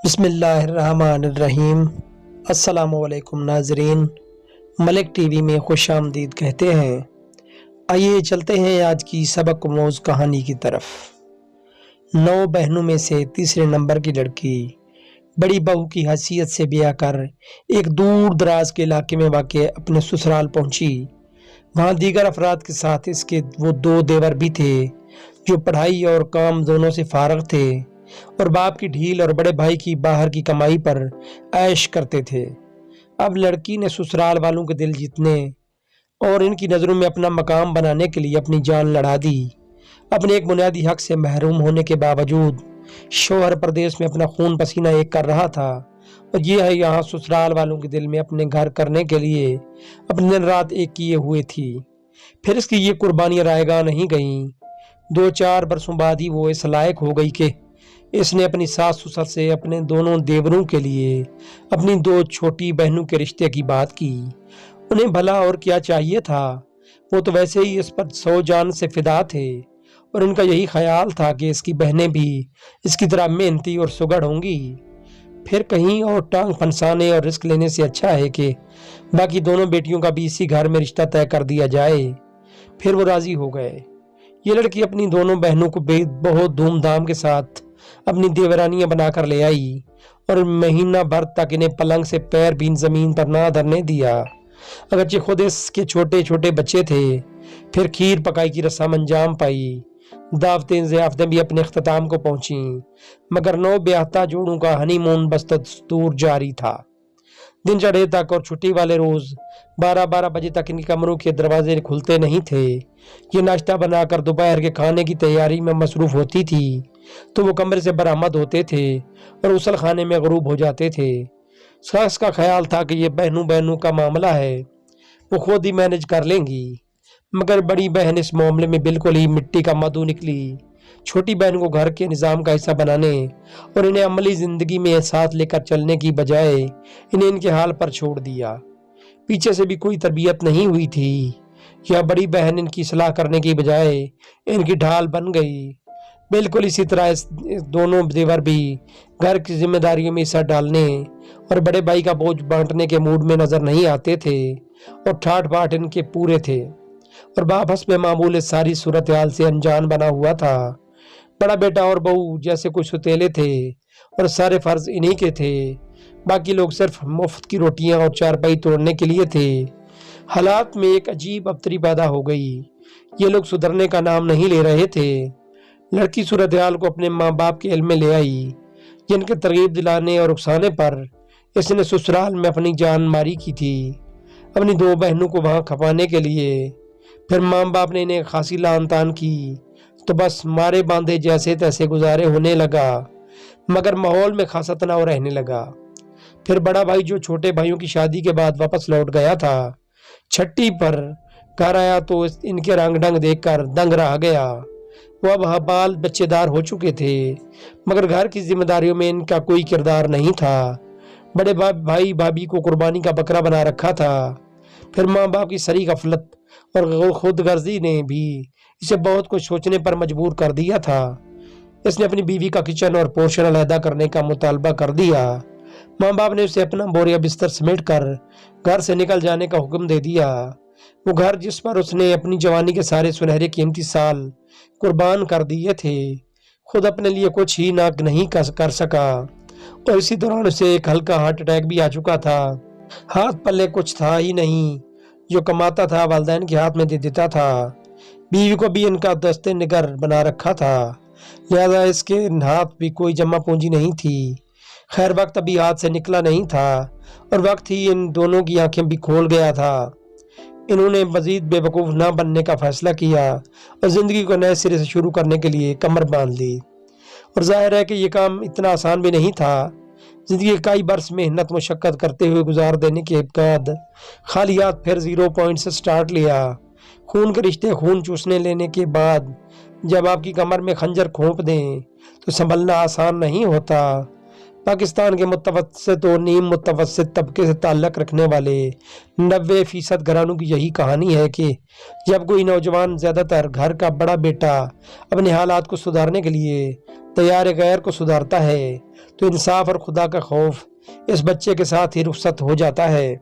بسم اللہ الرحمن الرحیم۔ السلام علیکم ناظرین، ملک ٹی وی میں خوش آمدید کہتے ہیں۔ آئیے چلتے ہیں آج کی سبق آموز کہانی کی طرف۔ 9 بہنوں میں سے تیسرے نمبر کی لڑکی بڑی بہو کی حیثیت سے بیاہ کر ایک دور دراز کے علاقے میں واقع اپنے سسرال پہنچی۔ وہاں دیگر افراد کے ساتھ اس کے وہ 2 دیور بھی تھے جو پڑھائی اور کام دونوں سے فارغ تھے اور باپ کی ڈھیل اور بڑے بھائی کی باہر کی کمائی پر عیش کرتے تھے۔ اب لڑکی نے سسرال والوں کے دل جیتنے اور ان کی نظروں میں اپنا مقام بنانے کے لیے اپنی جان لڑا دی۔ اپنے ایک بنیادی حق سے محروم ہونے کے باوجود شوہر پردیس میں اپنا خون پسینہ ایک کر رہا تھا اور یہ ہے یہاں سسرال والوں کے دل میں اپنے گھر کرنے کے لیے اپنے دن رات ایک کیے ہوئے تھی۔ پھر اس کی یہ قربانیاں رائے گاہ نہیں گئیں۔ 2-4 برسوں بعد ہی وہ اس لائق ہو گئی کہ اس نے اپنی ساس سسر سے اپنے دونوں دیوروں کے لیے اپنی 2 چھوٹی بہنوں کے رشتے کی بات کی۔ انہیں بھلا اور کیا چاہیے تھا، وہ تو ویسے ہی اس پر 100 جان سے فدا تھے اور ان کا یہی خیال تھا کہ اس کی بہنیں بھی اس کی طرح محنتی اور سگڑ ہوں گی۔ پھر کہیں اور ٹانگ پھنسانے اور رسک لینے سے اچھا ہے کہ باقی دونوں بیٹیوں کا بھی اسی گھر میں رشتہ طے کر دیا جائے۔ پھر وہ راضی ہو گئے۔ یہ لڑکی اپنی دونوں بہنوں کو بہت دھوم دھام کے ساتھ اپنی دیورانیاں بنا کر لے آئی اور مہینہ بھر تک انہیں پلنگ سے پیر بھی زمین پر نہ دھرنے دیا۔ اگرچہ خود اس کے چھوٹے چھوٹے بچے تھے۔ پھر کھیر پکائی کی رسم انجام پائی۔ دعوتیں ضیافتیں بھی اپنے اختتام کو پہنچیں، مگر 9 بیاہتا جوڑوں کا ہنی مون بدستور جاری تھا۔ دن چڑھے تک اور چھٹی والے روز 12 بجے تک ان کے کمروں کے دروازے کھلتے نہیں تھے۔ یہ ناشتہ بنا کر دوپہر کے کھانے کی تیاری میں مصروف ہوتی تھی تو وہ کمرے سے برآمد ہوتے تھے اور غسل خانے میں غروب ہو جاتے تھے۔ شخص کا خیال تھا کہ یہ بہنوں کا معاملہ ہے، وہ خود ہی مینج کر لیں گی، مگر بڑی بہن اس معاملے میں بالکل ہی مٹی کا مدعو نکلی۔ چھوٹی بہن کو گھر کے نظام کا حصہ بنانے اور انہیں عملی زندگی میں ساتھ لے کر چلنے کی بجائے انہیں ان کے حال پر چھوڑ دیا۔ پیچھے سے بھی کوئی تربیت نہیں ہوئی تھی، یا بڑی بہن ان کی اصلاح کرنے کی بجائے ان کی ڈھال بن گئی۔ بالکل اسی طرح دونوں دیور بھی گھر کی ذمہ داریوں میں حصہ ڈالنے اور بڑے بھائی کا بوجھ بانٹنے کے موڈ میں نظر نہیں آتے تھے اور ٹھاٹ باٹ ان کے پورے تھے اور باپ حسب معمول اس ساری صورتحال سے انجان بنا ہوا تھا۔ بڑا بیٹا اور بہو جیسے کچھ ستیلے تھے اور سارے فرض انہی کے تھے، باقی لوگ صرف مفت کی روٹیاں اور چارپائی توڑنے کے لیے تھے۔ حالات میں ایک عجیب ابتری پیدا ہو گئی۔ یہ لوگ سدھرنے کا نام نہیں لے رہے تھے۔ لڑکی صورتحال کو اپنے ماں باپ کے علم میں لے آئی، جن کے ترغیب دلانے اور اکسانے پر اس نے سسرال میں اپنی جان ماری کی تھی اپنی 2 بہنوں کو وہاں کھپانے کے لیے۔ پھر ماں باپ نے انہیں خاصی لعن طعن کی تو بس مارے باندھے جیسے تیسے گزارے ہونے لگا، مگر ماحول میں خاصا تناؤ رہنے لگا۔ پھر بڑا بھائی جو چھوٹے بھائیوں کی شادی کے بعد واپس لوٹ گیا تھا، چھٹی پر گھر آیا تو ان کے رنگ ڈنگ دیکھ کر دنگ رہ گیا۔ وہ اب بال بچے دار ہو چکے تھے، مگر گھر کی ذمہ داریوں میں ان کا کوئی کردار نہیں تھا۔ بڑے بھائی بھابھی کو قربانی کا بکرا بنا رکھا تھا۔ پھر ماں باپ کی سری غفلت اور خود غرضی نے بھی اسے بہت کچھ سوچنے پر مجبور کر دیا تھا۔ اس نے اپنی بیوی کا کچن اور پورشن علیحدہ کرنے کا مطالبہ کر دیا۔ ماں باپ نے اسے اپنا بوریا بستر سمیٹ کر گھر سے نکل جانے کا حکم دے دیا۔ وہ گھر جس پر اس نے اپنی جوانی کے سارے سنہرے قیمتی سال قربان کر دیے تھے، خود اپنے لیے کچھ ہی نہیں کر سکا اور اسی دوران اسے ایک ہلکا ہارٹ اٹیک بھی آ چکا تھا۔ ہاتھ پلے کچھ تھا ہی نہیں، جو کماتا تھا والدین کے ہاتھ میں دے دیتا تھا۔ بیوی کو بھی ان کا دستے نگر بنا رکھا تھا، لہذا اس کے ہاتھ بھی کوئی جمع پونجی نہیں تھی۔ خیر وقت ابھی ہاتھ سے نکلا نہیں تھا اور وقت ہی ان دونوں کی آنکھیں بھی کھول گیا تھا۔ انہوں نے مزید بے وقوف نہ بننے کا فیصلہ کیا اور زندگی کو نئے سرے سے شروع کرنے کے لیے کمر باندھ لی۔ اور ظاہر ہے کہ یہ کام اتنا آسان بھی نہیں تھا۔ زندگی کئی برس محنت مشقت کرتے ہوئے گزار دینے کے بعد خالی ہاتھ پھر 0 پوائنٹ سے سٹارٹ لیا۔ خون کے رشتے خون چوسنے لینے کے بعد جب آپ کی کمر میں خنجر کھونپ دیں تو سنبھلنا آسان نہیں ہوتا۔ پاکستان کے متوسط و نیم متوسط طبقے سے تعلق رکھنے والے 90% گھرانوں کی یہی کہانی ہے کہ جب کوئی نوجوان، زیادہ تر گھر کا بڑا بیٹا، اپنے حالات کو سدھارنے کے لیے تیار غیر کو سدھارتا ہے تو انصاف اور خدا کا خوف اس بچے کے ساتھ ہی رخصت ہو جاتا ہے۔